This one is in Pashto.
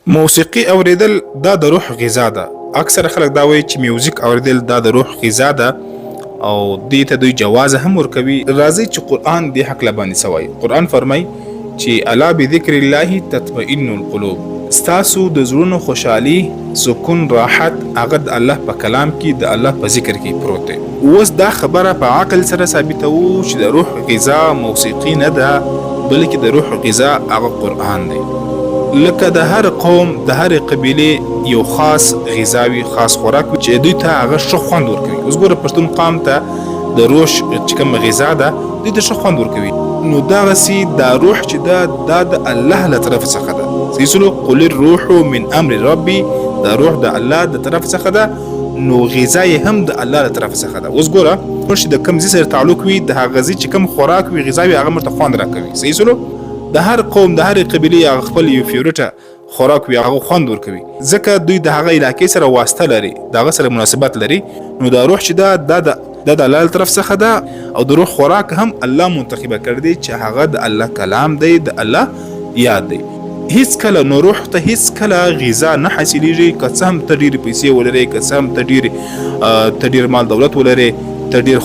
موسیقي اوریدل دا د روح غذا ده. اکثره خلک دا وایي چې میوزیک اوریدل دا د روح غذا ده او دې ته دوی جواز هم ورکوي. راځي چې قرآن دې حق لباندې سوای. قرآن فرمای چې الا بذکر الله تطمئن القلوب. ستاسو د زړونو خوشحالي، سکون، راحت هغه د الله په کلام کې، د الله په ذکر کې پروت دی. اوس دا خبره په عقل سره ثابتوو چې د روح غذا موسیقي نه ده، بلکې د روح غذا هغه قرآن دی. لکه د هر قوم، د هر قبیلې یو خاص غذاوي، خاص خوراک چې دوی ته هغه ښه خوند ورکوي. اوس ګوره پښتون قام ته د روح چې کوم غذا ده دوی ته ښه خوند ورکوي. نو دغسې دا روح چې ده دا د الله له طرف څخه ده. سیسلو قل الروح من امر ربي، دا روح د الله د طرف څخه ده، نو غذا یې هم د الله له طرف څخه ده. اوس ګوره چې د کوم ځای سره تعلق وي، د هغه ځای چې کوم خوراک وي، غذا وي، هغه مرته خوند راکوي. سیسلو د هر قوم، د هر قبیلې هغه خپل یو فیورټه خوراک وي، هغه خوند ورکوي، ځکه دوی د هغه علاقې سره واسطه لري، د هغه سره مناسبت لري. نو دا روح چې دا د الله طرف څخه ده، او د روح خوراک هم الله منتخبه کړی دی چې هغه د الله کلام دی، د الله یاد دی. هیڅ کله نو روح ته هیڅ کله غذا نه حاصلیږي که څه هم ته ډېرې پیسې ولرې، که څه هم ته ډېر مال دولت ولرې، ته ډېر